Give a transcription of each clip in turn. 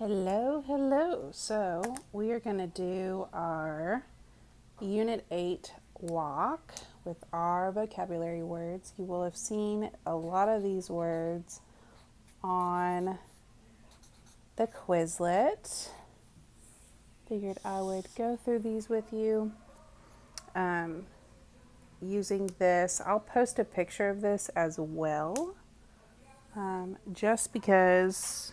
Hello. So we are going to do our Unit 8 walk with our vocabulary words. You will have seen a lot of these words on the Quizlet. Figured I would go through these with you using this. I'll post a picture of this as well, just because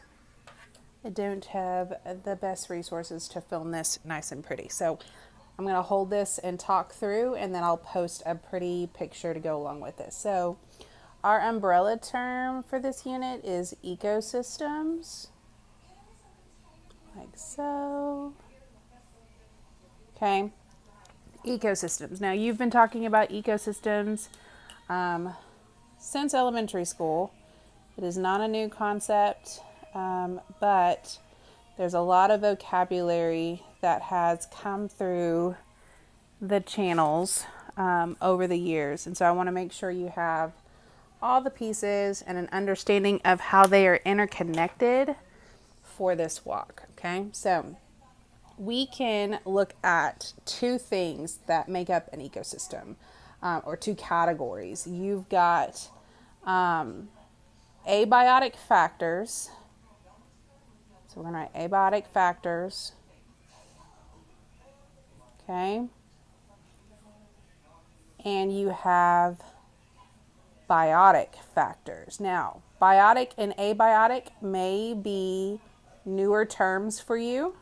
I don't have the best resources to film this nice and pretty. So I'm going to hold this and talk through, and then I'll post a pretty picture to go along with this. So our umbrella term for this unit is ecosystems, like so. Okay, ecosystems. Now you've been talking about ecosystems since elementary school. It is not a new concept. But there's a lot of vocabulary that has come through the channels over the years. And so I want to make sure you have all the pieces and an understanding of how they are interconnected for this walk. Okay, so we can look at two things that make up an ecosystem, or two categories. You've got abiotic factors. So we're going to write abiotic factors, okay? And you have biotic factors. Now, biotic and abiotic may be newer terms for you.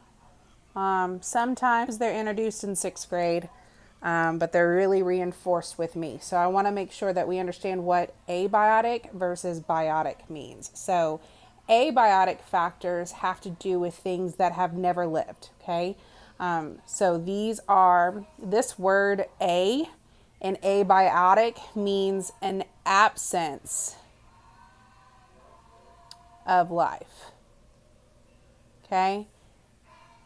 Sometimes they're introduced in 6th grade, but they're really reinforced with me. So I want to make sure that we understand what abiotic versus biotic means. So abiotic factors have to do with things that have never lived, okay? So this word in abiotic means an absence of life, okay?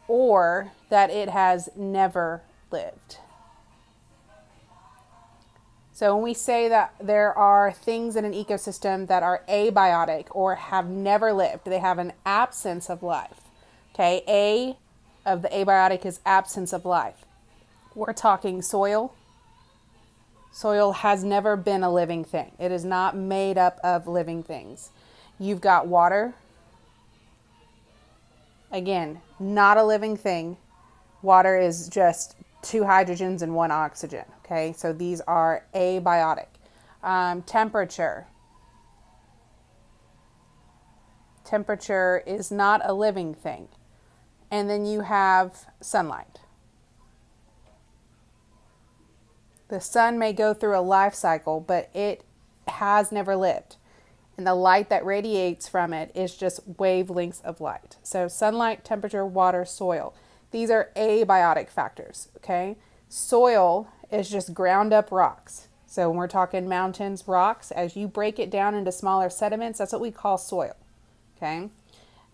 Or that it has never lived. So when we say that there are things in an ecosystem that are abiotic or have never lived, they have an absence of life. Okay, A of the abiotic is absence of life. We're talking soil. Soil has never been a living thing. It is not made up of living things. You've got water. Again, not a living thing. Water is just 2 hydrogens and 1 oxygen. Okay, so these are abiotic. Temperature. Temperature is not a living thing. And then you have sunlight. The sun may go through a life cycle, but it has never lived. And the light that radiates from it is just wavelengths of light. So sunlight, temperature, water, soil. These are abiotic factors, okay? Soil is just ground up rocks. So when we're talking mountains, rocks, as you break it down into smaller sediments, that's what we call soil, okay?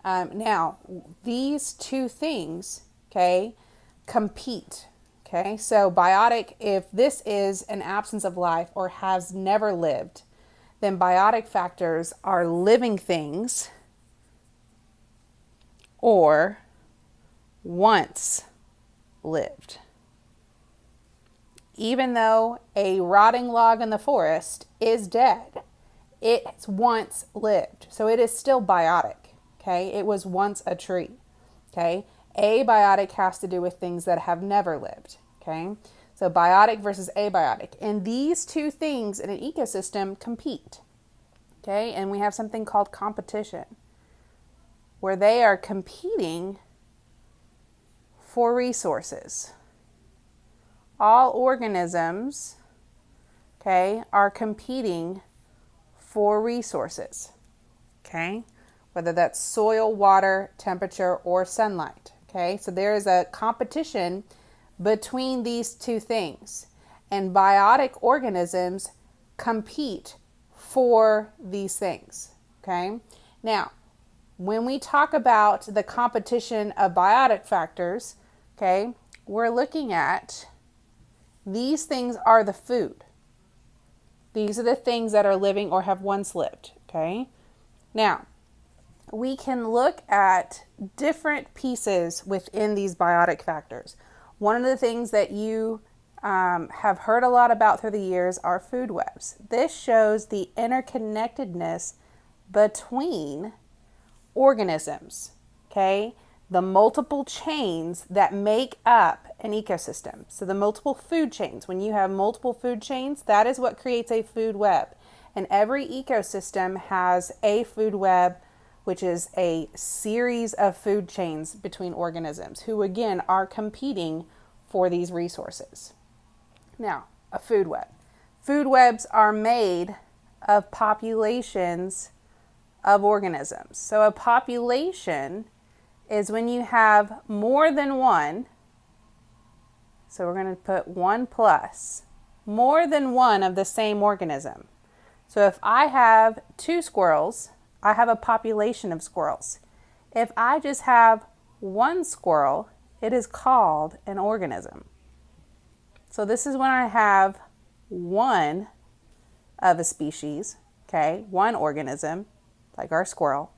Now, these two things, okay, compete, okay? So biotic, if this is an absence of life or has never lived, then biotic factors are living things or once lived. Even though a rotting log in the forest is dead, it's once lived. So it is still biotic, okay? It was once a tree, okay? Abiotic has to do with things that have never lived, okay? So biotic versus abiotic. And these two things in an ecosystem compete, okay? And we have something called competition, where they are competing for resources. All organisms, okay, are competing for resources, okay? Whether that's soil, water, temperature, or sunlight, okay? So there is a competition between these two things. And biotic organisms compete for these things, okay? Now, when we talk about the competition of biotic factors, okay, we're looking at these things are the food. These are the things that are living or have once lived, okay? Now, we can look at different pieces within these biotic factors. One of the things that you have heard a lot about through the years are food webs. This shows the interconnectedness between organisms, okay? The multiple chains that make up an ecosystem. So the multiple food chains, when you have multiple food chains, that is what creates a food web. And every ecosystem has a food web, which is a series of food chains between organisms who, again, are competing for these resources. Now, a food web. Food webs are made of populations of organisms. So a population is when you have more than one, so we're going to put 1 plus, more than one of the same organism. So if I have 2 squirrels, I have a population of squirrels. If I just have 1 squirrel, it is called an organism. So this is when I have one of a species, okay, one organism, like our squirrel.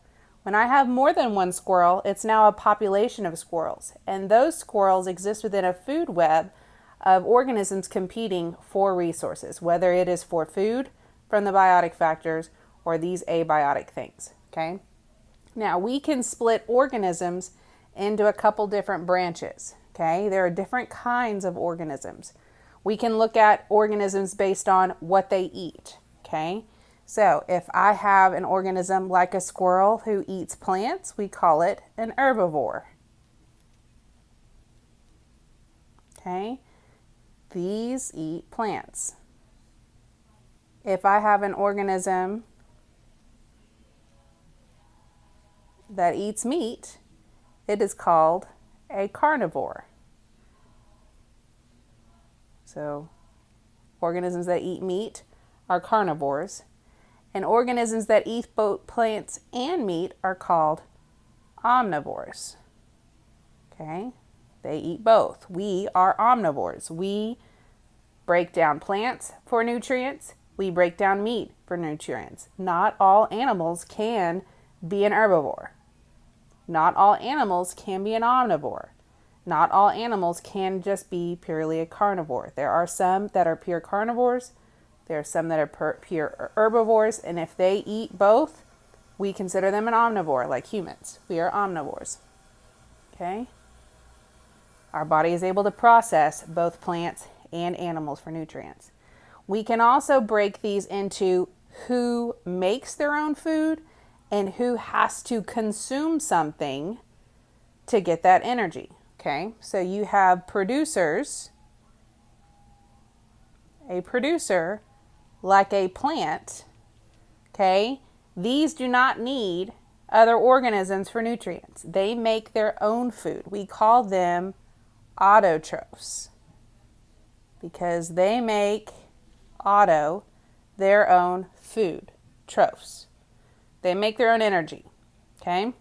When I have more than 1 squirrel, it's now a population of squirrels. And those squirrels exist within a food web of organisms competing for resources, whether it is for food from the biotic factors or these abiotic things, okay? Now, we can split organisms into a couple different branches, okay? There are different kinds of organisms. We can look at organisms based on what they eat, okay? So if I have an organism like a squirrel who eats plants, we call it an herbivore. Okay? These eat plants. If I have an organism that eats meat, it is called a carnivore. So organisms that eat meat are carnivores. And organisms that eat both plants and meat are called omnivores. Okay? They eat both. We are omnivores. We break down plants for nutrients. We break down meat for nutrients. Not all animals can be an herbivore. Not all animals can be an omnivore. Not all animals can just be purely a carnivore. There are some that are pure carnivores. There are some that are pure herbivores, and if they eat both, we consider them an omnivore, like humans. We are omnivores. Okay? Our body is able to process both plants and animals for nutrients. We can also break these into who makes their own food and who has to consume something to get that energy. Okay? So you have producers. A producer, like a plant, okay, these do not need other organisms for nutrients. They make their own food. We call them autotrophs because they make their own food, trophs. They make their own energy, okay?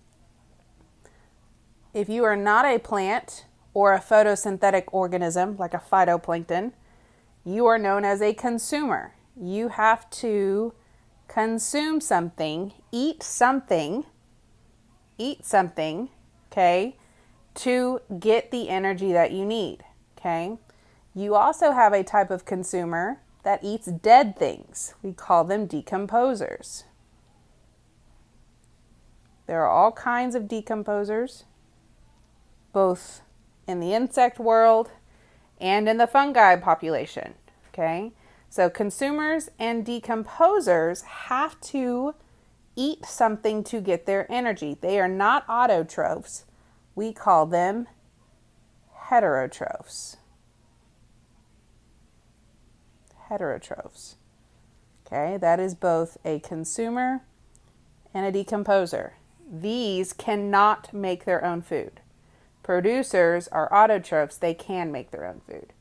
If you are not a plant or a photosynthetic organism like a phytoplankton, you are known as a consumer. You have to consume something, eat something, okay, to get the energy that you need, okay? You also have a type of consumer that eats dead things. We call them decomposers. There are all kinds of decomposers, both in the insect world and in the fungi population, okay? So consumers and decomposers have to eat something to get their energy. They are not autotrophs. We call them heterotrophs. Heterotrophs. Okay, that is both a consumer and a decomposer. These cannot make their own food. Producers are autotrophs. They can make their own food.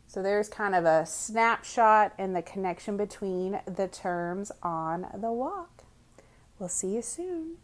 So there's kind of a snapshot and the connection between the terms on the WOK. We'll see you soon.